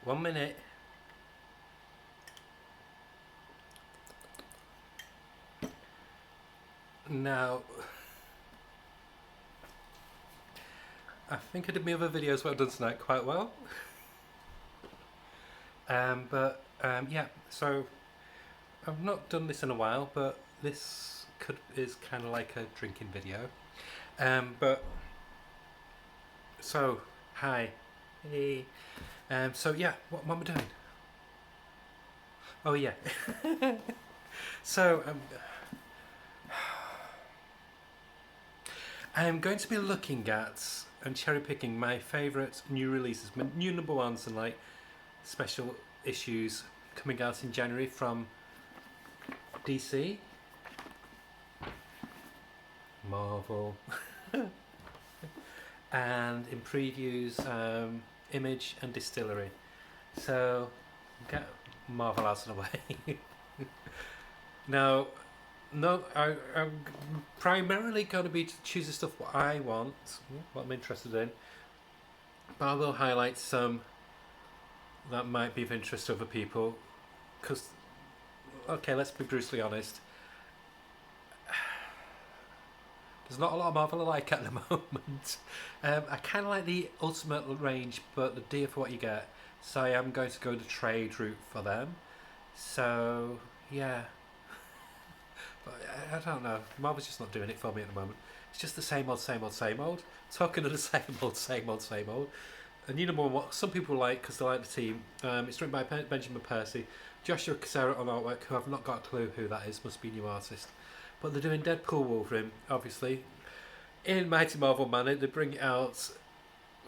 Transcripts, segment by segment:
1 minute. Now, I think I did my other videos what I've done tonight quite well. Yeah, so I've not done this in a while, but this is kind of like a drinking video. But so hi, hey. So yeah, what am I doing? Oh yeah. So I'm going to be looking at and cherry picking my favourite new releases, my new number ones, and like special issues coming out in January from DC, Marvel, and in previews, Image and Distillery. So get Marvel out of the way. Now, no, I'm primarily going to be choosing stuff what I want, what I'm interested in, but I will highlight some that might be of interest to other people. Because, okay, let's be brutally honest, there's not a lot of Marvel I like at the moment. I kind of like the Ultimate range, but the dear for what you get. So I am going to go the trade route for them. So, yeah. But I don't know. Marvel's just not doing it for me at the moment. It's just the same old, same old, same old. Talking of the same old, same old, same old. And you know what some people like because they like the team. It's written by Benjamin Percy, Joshua Cassara on artwork, who I've not got a clue who that is. Must be a new artist. But they're doing Deadpool Wolverine, obviously. In Mighty Marvel manner, they bring it out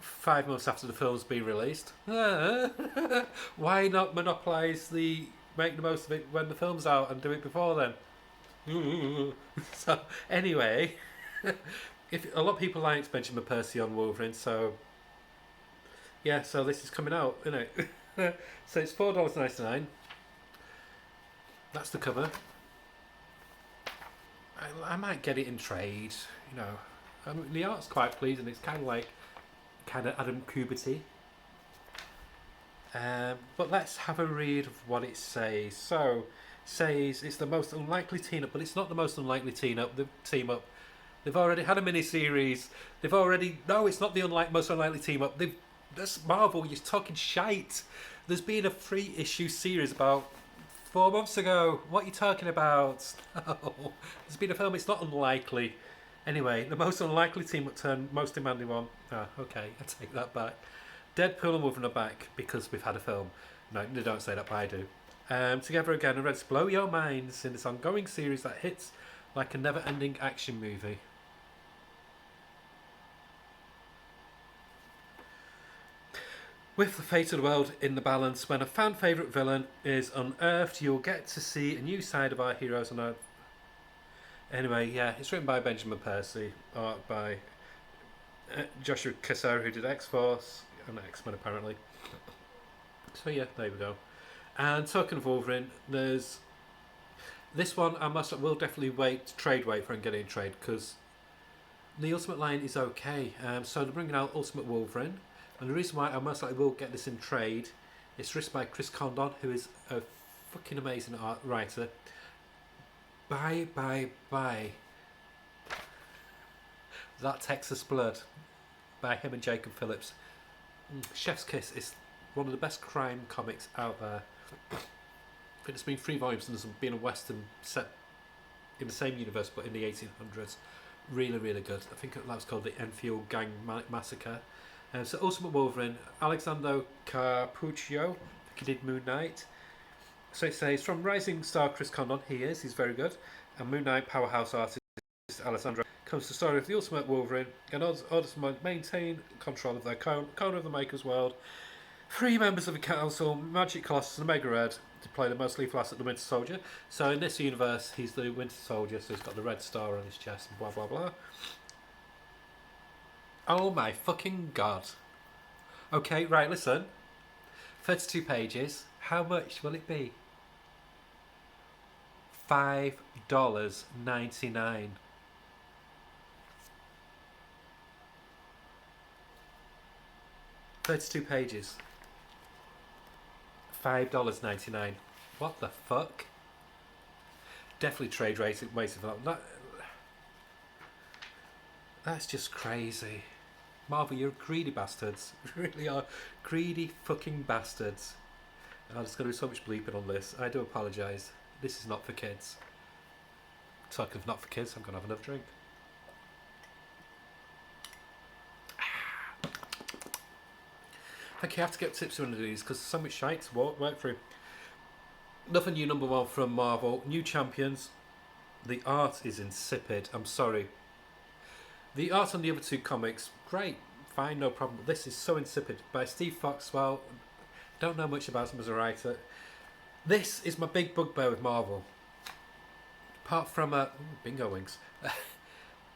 5 months after the film's been released. Why not monopolise make the most of it when the film's out and do it before then? So anyway, if a lot of people liked Benjamin Percy on Wolverine, so yeah, so this is coming out, isn't it? So it's $4.99. That's the cover. I might get it in trade, you know. The art's quite pleasing. It's kind of Adam Kuberty. But let's have a read of what it says. So, says it's the most unlikely team up, but it's not the most unlikely team up. The team up. They've already had a mini series. They've already no, it's not the most unlikely team up. That's Marvel. You're talking shite. There's been a 3-issue series about 4 months ago. What are you talking about? No, there's been a film. It's not unlikely. Anyway, the most unlikely team up turned most demanding one. Ah, okay, I take that back. Deadpool and Wolverine are back because we've had a film. No, they don't say that, but I do. Together again and ready to blow your minds in this ongoing series that hits like a never-ending action movie. With the fate of the world in the balance, when a fan favourite villain is unearthed, you'll get to see a new side of our heroes on Earth. Anyway, yeah, it's written by Benjamin Percy, art by Joshua Cassara, who did X-Force and X-Men apparently. So yeah, there we go. And talking of Wolverine, there's this one. Will definitely wait for and get in trade because the Ultimate line is okay. So they're bringing out Ultimate Wolverine, and the reason why I most likely will get this in trade is written by Chris Condon, who is a fucking amazing art writer. Bye, bye, bye. That Texas Blood by him and Jacob Phillips. Chef's Kiss is one of the best crime comics out there. I think there's been 3 volumes and there's been a western set in the same universe but in the 1800s. Really, really good. I think that was called the Enfield Gang Massacre. So Ultimate Wolverine, Alexander Carpuccio, I think he did Moon Knight. So it says, from rising star Chris Condon, he's very good, and Moon Knight powerhouse artist Alessandro, comes the story of the Ultimate Wolverine and orders to maintain control of their corner of the Maker's world. 3 members of the council, Magic Colossus and Omega Red, to play the most lethal asset, the Winter Soldier. So in this universe, he's the Winter Soldier, so he's got the red star on his chest and blah blah blah. Oh my fucking god. Okay, right, listen. 32 pages. How much will it be? $5.99. 32 pages. $5.99. What the fuck? Definitely trade rating waiting for that. That's just crazy. Marvel, you're greedy bastards. You really are greedy fucking bastards. Oh, there's going to be so much bleeping on this. I do apologise. This is not for kids. Talking of not for kids, I'm going to have another drink. Okay, I have to get tips on these because so much shite to work through. Nothing new, number one from Marvel. New champions. The art is insipid. I'm sorry. The art on the other two comics, great, fine, no problem. This is so insipid. By Steve Foxwell, don't know much about him as a writer. This is my big bugbear with Marvel. Apart from bingo wings.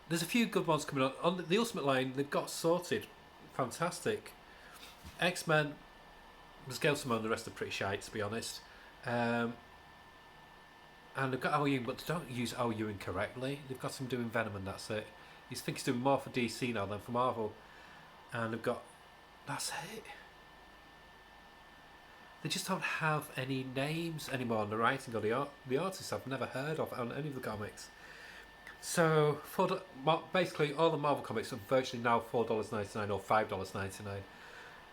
There's a few good ones coming on the Ultimate line. They've got sorted, fantastic. X-Men, there's Gail Simone, the rest are pretty shite to be honest. And they've got Al Ewing, but they don't use Al Ewing correctly. They've got him doing Venom and that's it. I think he's doing more for DC now than for Marvel. And they've got... That's it. They just don't have any names anymore on the writing or the artists I've never heard of on any of the comics. So, basically all the Marvel comics are virtually now $4.99 or $5.99.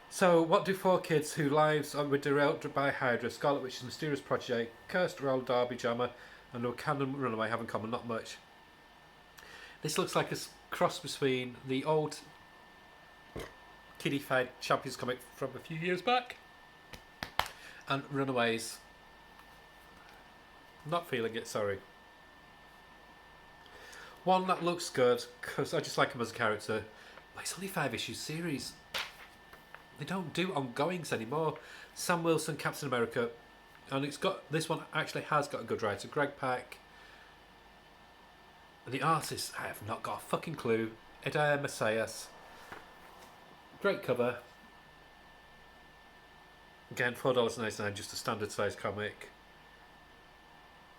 So, what do four kids whose lives were derailed by Hydra, Scarlet Witch's mysterious protege, cursed Roll Derby Jammer, and a Cannon Runaway have in common? Not much. This looks like a cross between the old kiddie-fied Champions comic from a few years back and Runaways. Not feeling it, sorry. One that looks good, because I just like him as a character, but it's only 5-issue series. They don't do ongoings anymore. Sam Wilson, Captain America, and this one actually has got a good writer, Greg Pak. And the artist, I have not got a fucking clue. Adair Messias. Great cover. Again, $4.99, just a standard size comic.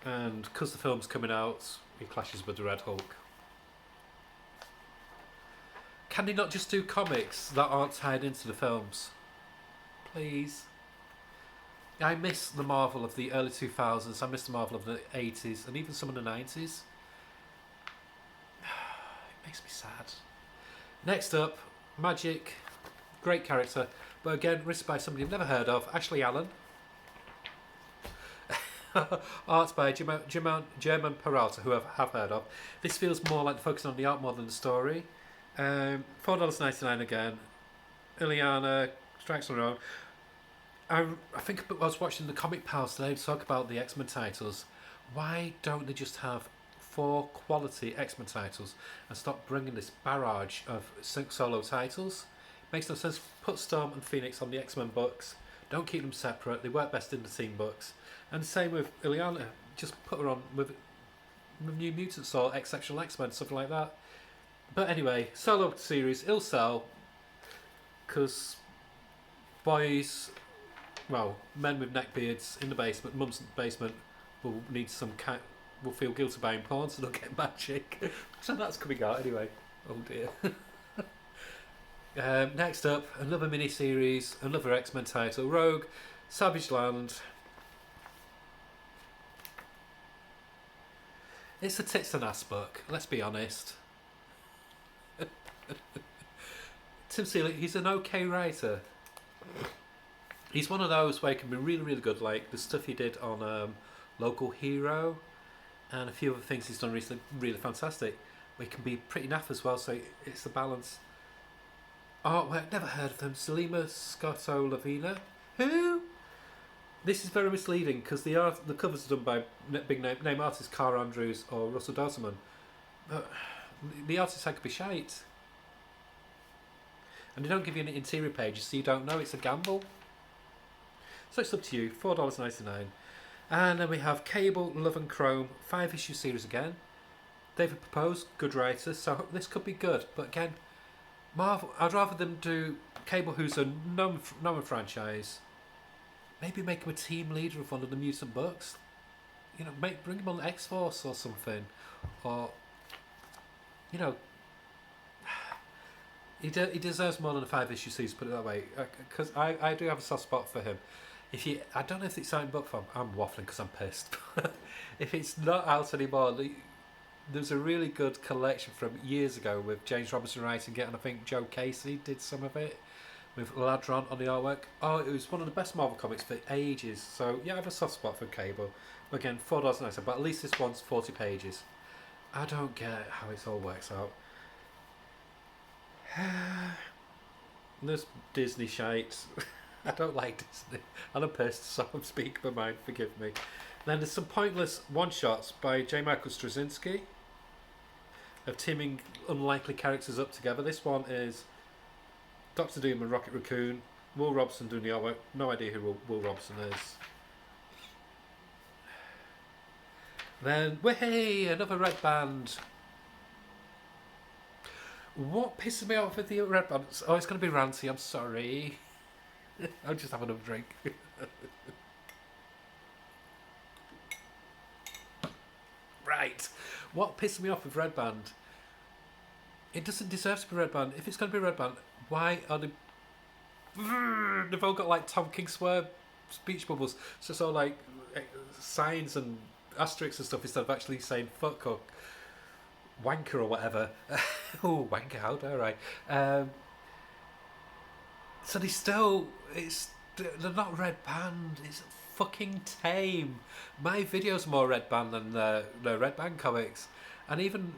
And because the film's coming out, it clashes with the Red Hulk. Can they not just do comics that aren't tied into the films? Please. I miss the Marvel of the early 2000s. I miss the Marvel of the 80s and even some of the 90s. Makes me sad. Next up, Magic, great character, but again written by somebody I've never heard of, Ashley Allen. Art by German Peralta, who I have heard of. This feels more like focusing on the art more than the story. $4.99 again. Ileana strikes on her own. I think I was watching the Comic Pals today to talk about the X-Men titles. Why don't they just have 4 quality X-Men titles and stop bringing this barrage of solo titles? Makes no sense. Put Storm and Phoenix on the X-Men books. Don't keep them separate. They work best in the team books. And the same with Ileana. Just put her on with New Mutants or Exceptional X-Men, something like that. But anyway, solo series, it'll sell. Because boys, well, men with neck beards in the basement, mum's basement, will need some will feel guilty buying porn, so they'll get Magic. So that's coming out anyway. Oh dear. Next up, another mini-series, another X-Men title, Rogue, Savage Land. It's a tits and ass book, let's be honest. Tim Seeley, he's an okay writer. He's one of those where he can be really, really good, like the stuff he did on Local Hero and a few other things he's done recently, really fantastic. But he can be pretty naff as well, so it's the balance. Artwork, never heard of them. Selima Scotto Lavina. Who? This is very misleading because the covers are done by big name artists, Carl Andrews or Russell Doserman. But the artist could be shite. And they don't give you any interior pages, so you don't know. It's a gamble. So it's up to you. $4.99. And then we have Cable, Love and Chrome, 5-issue series again. David Proposed, good writer, so this could be good. But again, Marvel, I'd rather them do Cable, who's a known franchise. Maybe make him a team leader of one of the mutant books. You know, bring him on X-Force or something. Or, you know, he deserves more than a 5-issue series, put it that way. Because I do have a soft spot for him. If you, I don't know if it's out in book form. I'm waffling because I'm pissed. If it's not out anymore, there's a really good collection from years ago with James Robinson writing it, and I think Joe Casey did some of it with Ladron on the artwork. Oh, it was one of the best Marvel comics for ages. So yeah, I have a soft spot for Cable. Again, $4.97, but at least this one's 40 pages. I don't get how it all works out. There's Disney shite. I don't like Disney. And I'm pissed, so I'm speaking my mind, forgive me. Then there's some pointless one-shots by J. Michael Straczynski of teaming unlikely characters up together. This one is Doctor Doom and Rocket Raccoon. Will Robson doing the artwork. No idea who Will Robson is. Then, hey, another red band. What pisses me off with the red band? Oh, it's going to be ranty, I'm sorry. I'll just have another drink. Right. What pisses me off with red band? It doesn't deserve to be red band. If it's going to be red band, why are they... They've all got like Tom King swear speech bubbles. So it's all like signs and asterisks and stuff instead of actually saying fuck or wanker or whatever. Oh, wanker, how dare I? So they still, they're not red band. It's fucking tame. My video's more red band than the red band comics, and even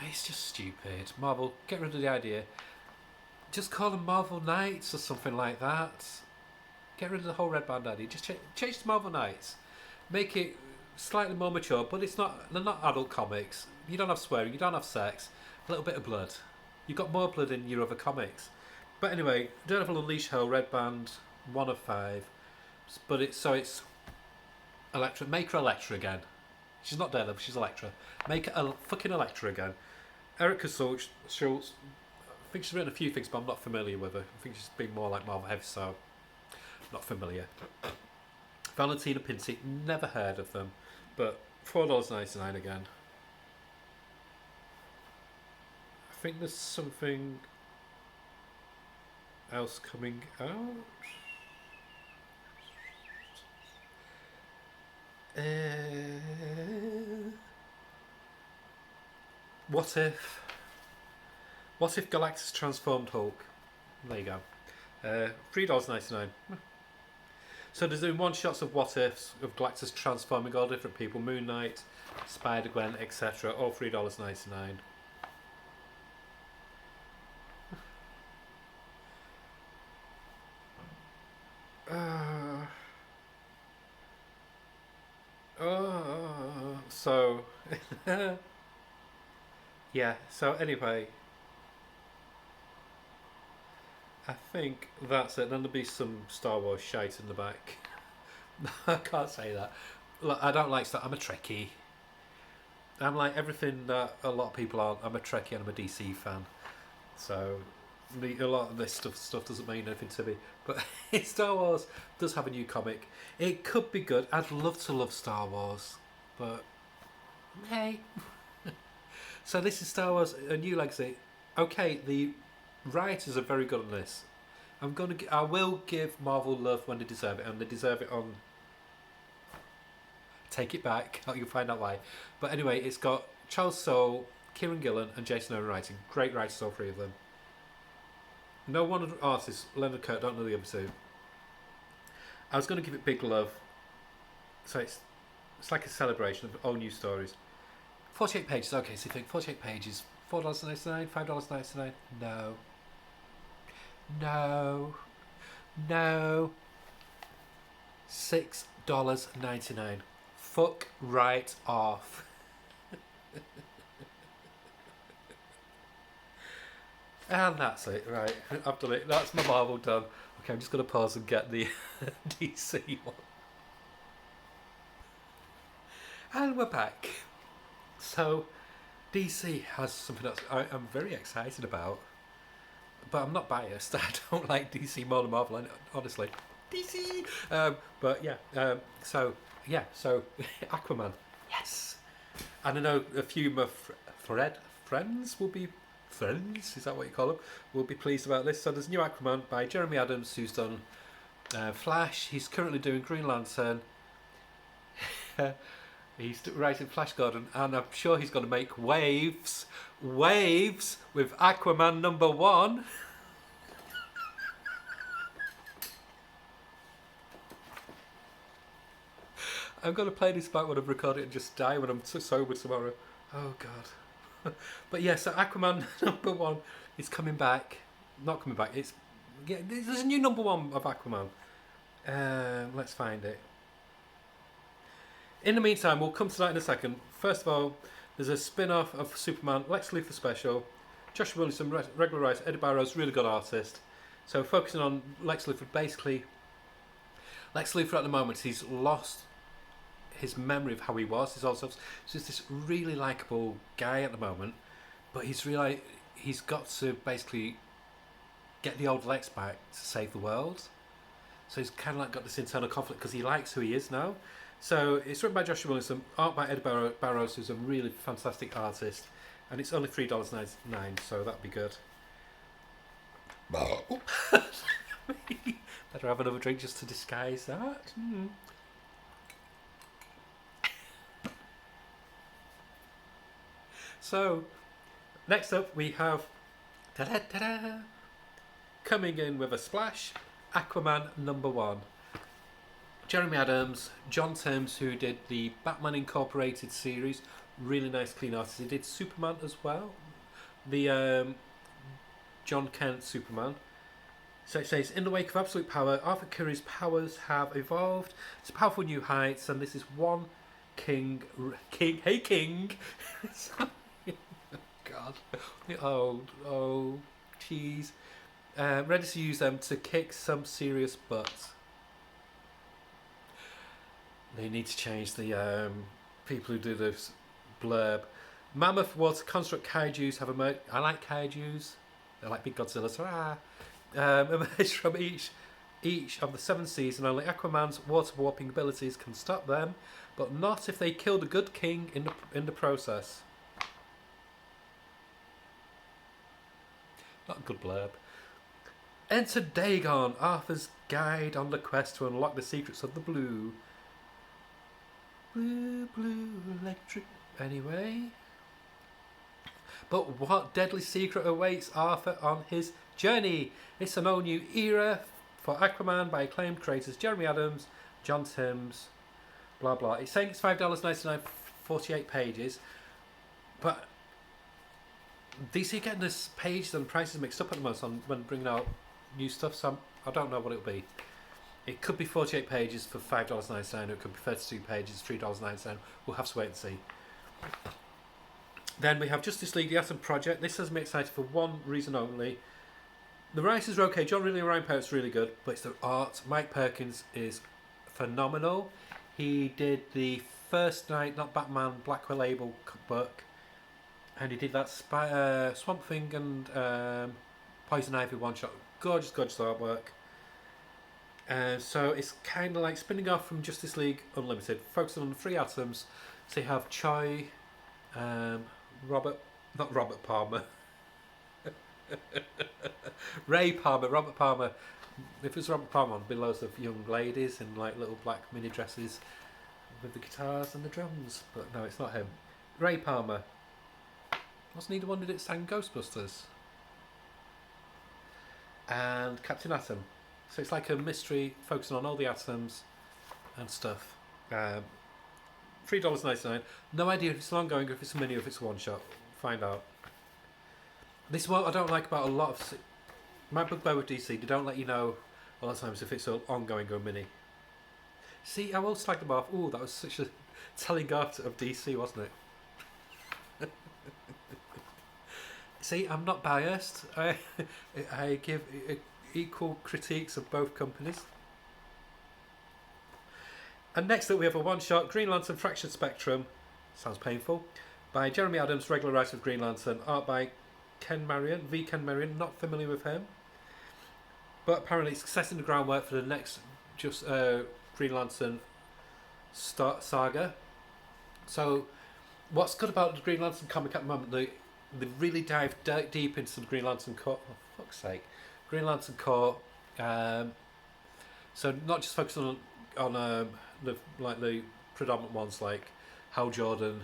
it's just stupid. Marvel, get rid of the idea. Just call them Marvel Knights or something like that. Get rid of the whole red band idea. Just change to Marvel Knights. Make it slightly more mature, but it's not. They're not adult comics. You don't have swearing. You don't have sex. A little bit of blood. You've got more blood in your other comics. But anyway, Daredevil Unleashed Hell, red band, 1 of 5. But it's Elektra. Make her Elektra again. She's not Daredevil. She's Elektra. Make her fucking Elektra again. Erica Schultz. I think she's written a few things, but I'm not familiar with her. I think she's been more like Marvel Heavy, so not familiar. Valentina Pinti, never heard of them, but $4.99 again. I think there's something else coming out. What if Galactus transformed Hulk? There you go. $3.99. So there's doing one shots of what ifs of Galactus transforming all different people, Moon Knight, Spider-Gwen, etc. All $3.99. So yeah, so anyway, I think that's it. Then there'll be some Star Wars shite in the back. I can't say that. Look, I don't like Star. I'm a Trekkie. I'm like everything that a lot of people are. I'm a Trekkie and I'm a DC fan. So a lot of this stuff doesn't mean anything to me. But Star Wars does have a new comic. It could be good. I'd love to love Star Wars, but hey. So this is Star Wars: A New Legacy. Okay, the writers are very good on this. I will give Marvel love when they deserve it, and they deserve it on. Take it back. You'll find out why. But anyway, it's got Charles Soule, Kieran Gillen, and Jason Aaron writing. Great writers, all three of them. No one of the artists, Leonard Kirk, don't know the other two. I was going to give it big love. So it's like a celebration of all new stories. 48 pages. Okay, so you think 48 pages, $4.99, $5.99? No. No. No. $6.99. Fuck right off. And that's it, right. I've done it. That's my Marvel done. Okay, I'm just going to pause and get the DC one. And we're back. So, DC has something else I'm very excited about. But I'm not biased. I don't like DC more than Marvel, honestly. DC! But yeah, so Aquaman. Yes! And I know a few of my friends will be... Friends? Is that what you call them? Will be pleased about this. So there's new Aquaman by Jeremy Adams, who's done Flash, he's currently doing Green Lantern. He's writing Flash Gordon, and I'm sure he's going to make waves with Aquaman #1. I'm going to play this back when I've recorded it and just die when I'm sober tomorrow. Oh, God. But yeah, so Aquaman #1 is coming back. Not coming back. There's a new #1 of Aquaman. Let's find it. In the meantime, we'll come to that in a second. First of all, there's a spin-off of Superman, Lex Luthor special. Joshua Williamson, regular writer. Eddie Barrows, really good artist. So focusing on Lex Luthor, basically, Lex Luthor at the moment, he's lost his memory of how he was. He's just this really likable guy at the moment, but he's got to basically get the old Lex back to save the world. So he's kind of like got this internal conflict because he likes who he is now. So it's written by Joshua Williamson, art by Eddie Barrows, who's a really fantastic artist, and it's only $3.99, so that'd be good. Better have another drink just to disguise that. So, next up we have coming in with a splash, Aquaman #1. Jeremy Adams, John Thames, who did the Batman Incorporated series, really nice clean artist. He did Superman as well, the John Kent Superman. So it says, in the wake of absolute power, Arthur Curry's powers have evolved to powerful new heights, and this is one king, hey king. God, jeez, ready to use them to kick some serious butts. They need to change the people who do this blurb. Mammoth water construct kaijus have emerged. I like kaijus. They're like big Godzillas. Emerged from each of the 7 seas, and only Aquaman's water warping abilities can stop them, but not if they kill the good king in the process. Not a good blurb. Enter Dagon, Arthur's guide on the quest to unlock the secrets of the blue electric. Anyway, but what deadly secret awaits Arthur on his journey? It's an all new era for Aquaman by acclaimed creators Jeremy Adams, John Thames, blah blah. It's saying it's $5.99, 48 pages, but DC are getting this pages and prices mixed up at the moment when bringing out new stuff, so I don't know what it'll be. It could be 48 pages for $5.99, or it could be 32 pages, $3.99. We'll have to wait and see. Then we have Justice League, The Atom Project. This has me excited for one reason only. The writers are okay. John Ridley and Ryan Perkins really good, but it's the art. Mike Perkins is phenomenal. He did the First Night, not Batman, Blackwell Label book, and he did that Swamp Thing and Poison Ivy one-shot. Gorgeous artwork. So it's kind of like spinning off from Justice League Unlimited, focusing on the 3 atoms. So you have Choi, Robert Palmer, Ray Palmer, Robert Palmer. If it was Robert Palmer, there'd be loads of young ladies in like little black mini dresses with the guitars and the drums. But no, it's not him. Ray Palmer. Wasn't he the one that sang Ghostbusters? And Captain Atom. So it's like a mystery focusing on all the atoms and stuff. $3.99. No idea if it's ongoing or if it's a mini or if it's a one shot. Find out. This is what I don't like about a lot of my bugbear with DC. They don't let you know a lot of times if it's an ongoing or a mini. See, I will slag them off. Ooh, that was such a telling art of DC, wasn't it? See, I'm not biased. I give equal critiques of both companies. And next up we have a one-shot, Green Lantern Fractured Spectrum, sounds painful, by Jeremy Adams, regular writer of Green Lantern, art by Ken Marion, not familiar with him, but apparently it's setting the groundwork for the next Green Lantern saga. So what's good about the Green Lantern comic at the moment, they really dive deep into the Green Lantern Corps. Oh, fuck's sake. Green Lantern Corps. So not just focusing on the predominant ones like Hal Jordan,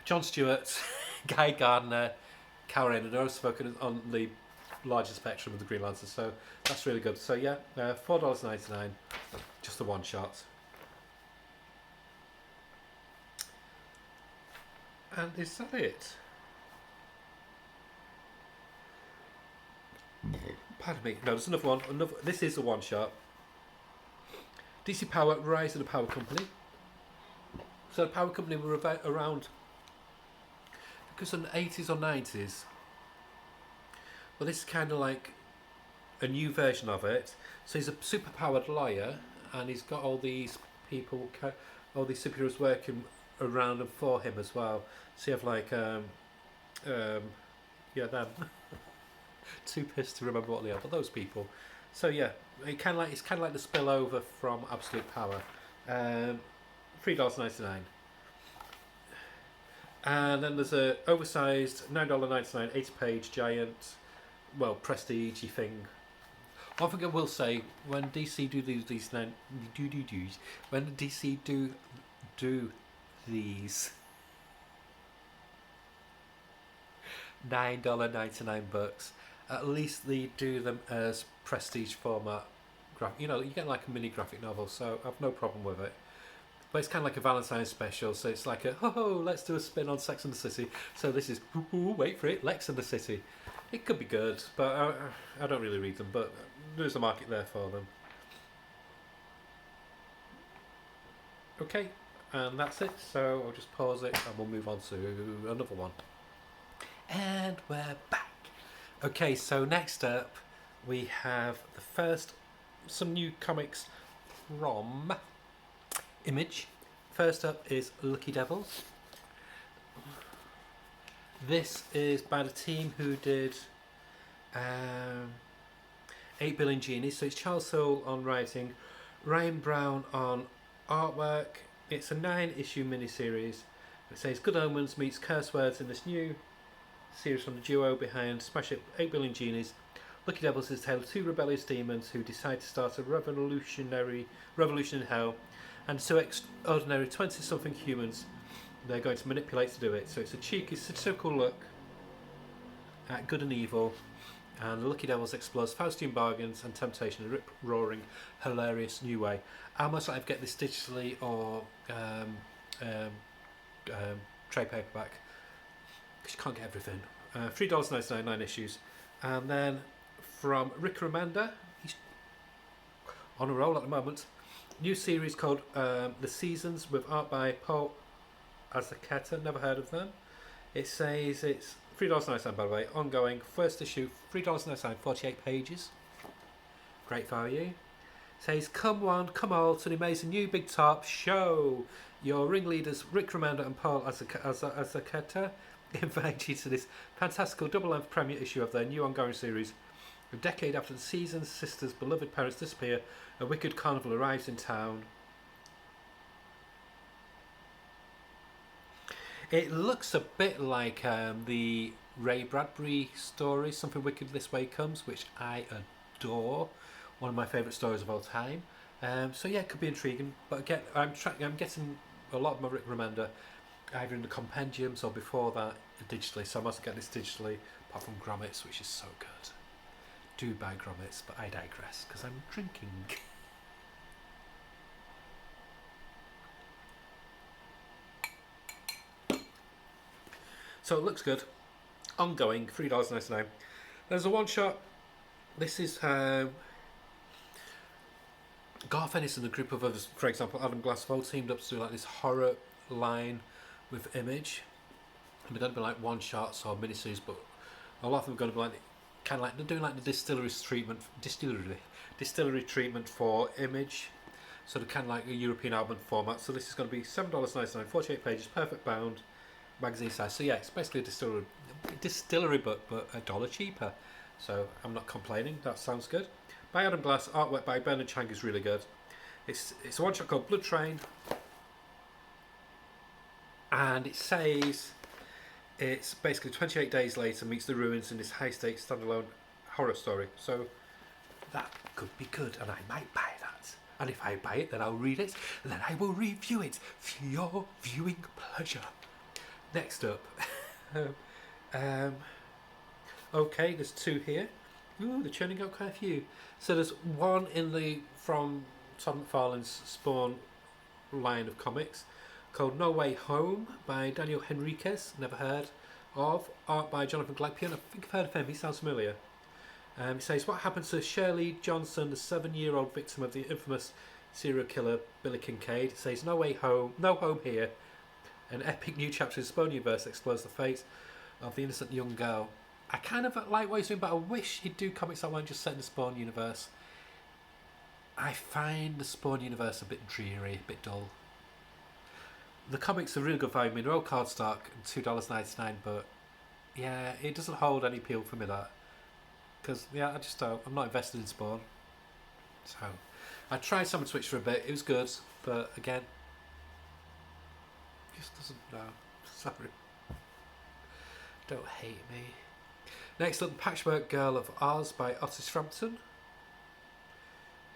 John Stewart, Guy Gardner, Karen, and also focusing on the larger spectrum of the Green Lantern. So that's really good. So yeah, $4.99, just the one shot. And is that it? Pardon me. No, there's another one. This is a one shot. DC Power Rise of the Power Company. So the Power Company were around because in the 80s or 90s. Well, this is kind of like a new version of it. So he's a super-powered lawyer, and he's got all these people, all these superheroes working around and for him as well. So you have like, yeah, them. Too pissed to remember what they are, but those people. So yeah, it's kind of like the spillover from Absolute Power. $3.99. And then there's a oversized $9.99 80-page giant, well, prestige-y thing. One thing I will say, when DC when DC do these $9.99 books, at least they do them as prestige format. You know, you get like a mini graphic novel, so I've no problem with it. But it's kind of like a Valentine's special, so it's like let's do a spin on Sex and the City. So this is, wait for it, Lex and the City. It could be good, but I don't really read them, but there's a market there for them. Okay, and that's it. So I'll just pause it and we'll move on to another one. And we're back. Okay, so next up we have some new comics from Image. First up is Lucky Devils. This is by the team who did 8 Billion Genies. So it's Charles Soule on writing, Ryan Brown on artwork. It's a 9-issue miniseries. It says Good Omens meets curse words in this new series from the duo behind Smash It 8 Billion Genies. Lucky Devils is a tale of two rebellious demons who decide to start a revolution in hell, and two extraordinary 20-something humans they're going to manipulate to do it. So it's a cheeky, satirical look at good and evil, and the Lucky Devils explores Faustian bargains and temptation in a rip-roaring, hilarious new way. I almost like to get this digitally or trade paperback, because you can't get everything. $3.99, 9 issues. And then from Rick Remender, he's on a roll at the moment, new series called The Seasons, with art by Paul Azaceta, never heard of them. It says it's $3.99, by the way, ongoing, first issue, $3.99, 48 pages. Great value. It says, come one, come all to the amazing new Big Top show. Your ringleaders Rick Remender and Paul Azaceta invite you to this fantastical double-length premiere issue of their new ongoing series. A decade after the Seasons sisters' beloved parents disappear, a wicked carnival arrives in town. It looks a bit like the Ray Bradbury story, Something Wicked This Way Comes, which I adore. One of my favourite stories of all time. So yeah, it could be intriguing. But again, I'm getting a lot of my Rick Remender either in the compendiums or before that digitally. So I must get this digitally, apart from Grommets, which is so good. Do buy Grommets, but I digress because I'm drinking. So it looks good. Ongoing, $3.99. There's a one shot. This is Garth Ennis and a group of others, for example, Adam Glass, have all teamed up to do like this horror line with Image. And they're going to be like one shots or miniseries, but a lot of them are going to be like kind of like they're doing like the distillery treatment for Image. So they're kind of like a European album format. So this is going to be $7.99, 48 pages, perfect bound, magazine size. So yeah, it's basically a distillery book, but $1 cheaper. So I'm not complaining. That sounds good. By Adam Glass, artwork by Bernard Chang is really good. It's a one shot called Blood Train, and it says it's basically 28 days later meets the ruins in this high stakes standalone horror story. So that could be good, and I might buy that. And if I buy it, then I'll read it, and then I will review it for your viewing pleasure. Next up, okay, there's two here. Ooh, they're churning out quite a few. So there's one from Todd McFarlane's Spawn line of comics called No Way Home by Daniel Henriquez, never heard of. Art by Jonathan Glapion, I think I've heard of him, he sounds familiar. He says, what happened to Shirley Johnson, the 7-year-old victim of the infamous serial killer Billy Kincaid? It says, no way home, no home here. An epic new chapter in the Spawn universe explores the fate of the innocent young girl. I kind of like what he's doing, but I wish he'd do comics that weren't just set in the Spawn universe. I find the Spawn universe a bit dreary, a bit dull. The comics are really good value. I mean, they're all cardstock and $2.99, but yeah, it doesn't hold any appeal for me, that. Because, yeah, I just don't. I'm not invested in Spawn. So, I tried Summon Switch for a bit. It was good, but again, just doesn't. No, sorry. Don't hate me. Next up, The Patchwork Girl of Oz by Otis Frampton,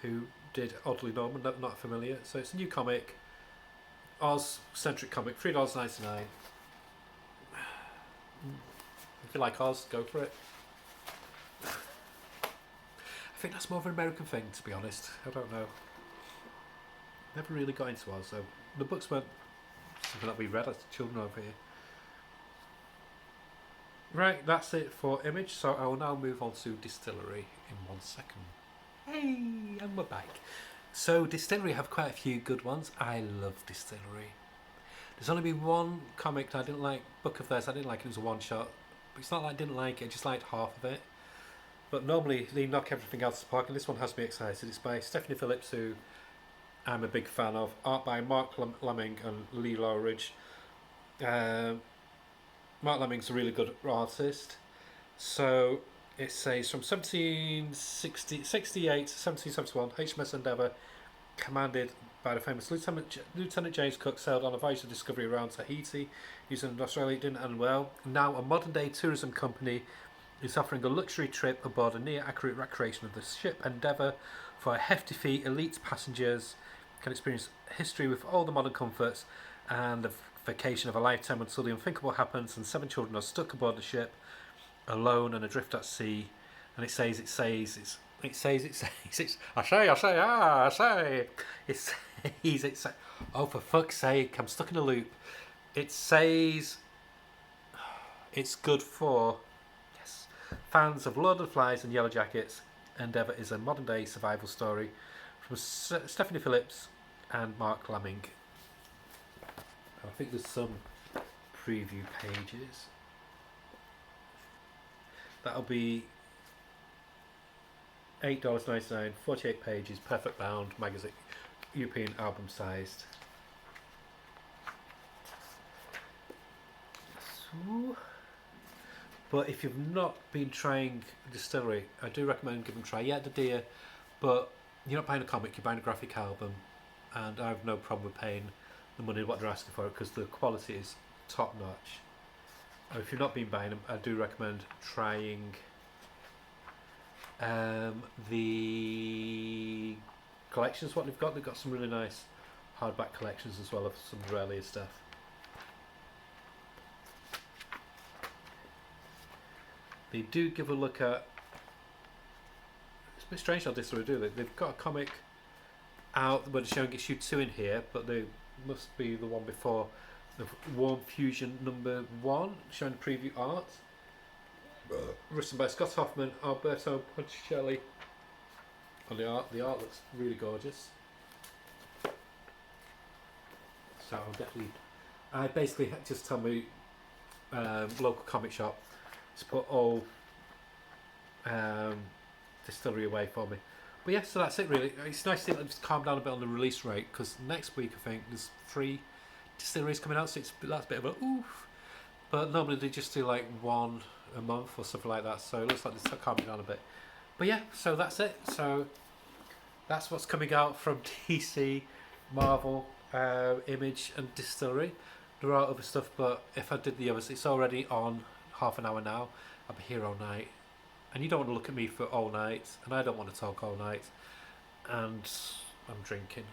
who did Oddly Norman, not familiar. So, it's a new comic, Oz-centric comic, $3.99. If you like Oz, go for it. I think that's more of an American thing, to be honest. I don't know. Never really got into Oz, so the books weren't something that we read as children over here. Right, that's it for Image, so I will now move on to Distillery in 1 second. Hey, and we're back. So Distillery have quite a few good ones. I love Distillery. There's only been one comic that I didn't like, book of theirs I didn't like, it was a one-shot. But it's not like I didn't like it, I just liked half of it. But normally they knock everything else to the park, and this one has me excited. It's by Stephanie Phillips, who I'm a big fan of. Art by Mark Lemming and Lee Lowridge. Mark Lemming's a really good artist. So it says from 1768 to 1771, HMS Endeavour, commanded by the famous Lieutenant James Cook, sailed on a voyage of discovery around Tahiti, using Australia. It didn't end well. Now a modern-day tourism company is offering a luxury trip aboard a near-accurate recreation of the ship Endeavour. For a hefty fee, elite passengers can experience history with all the modern comforts and the vacation of a lifetime until the unthinkable happens and 7 children are stuck aboard the ship, alone and adrift at sea. And it says, oh, for fuck's sake, I'm stuck in a loop. It says it's good for fans of Lord of the Flies and Yellow Jackets. Endeavour is a modern day survival story from Stephanie Phillips and Mark Lemming. I think there's some preview pages. That'll be $8.99, 48 pages, perfect bound magazine, European album sized. So, but if you've not been trying Distillery, I do recommend giving them a try. Yeah, the dear, but you're not buying a comic, you're buying a graphic album, and I have no problem with paying the money what they're asking for it, because the quality is top notch. If you've not been buying them, I do recommend trying the collections. What they've got some really nice hardback collections as well of some earlier stuff. They do give a look at. It's a bit strange how this will do it. They've got a comic out where they're showing issue 2 in here, but they must be the one before. The Warm Fusion #1, showing preview art. Written by Scott Hoffman, Alberto Ponticelli. On the art looks really gorgeous. So I'll definitely. I basically just tell my local comic shop to put all Distillery away for me. But yeah, so that's it really. It's nice to just calm down a bit on the release rate, because next week I think there's 3 distilleries coming out, so that's a bit of a oof. But normally they just do like 1 a month or something like that, so it looks like they're calming down a bit. But yeah, so that's it. So that's what's coming out from DC, Marvel, Image and Distillery. There are other stuff, but if I did the others, it's already on half an hour now. I'll be here all night. and you don't want to look at me for all night, and I don't want to talk all night, and I'm drinking.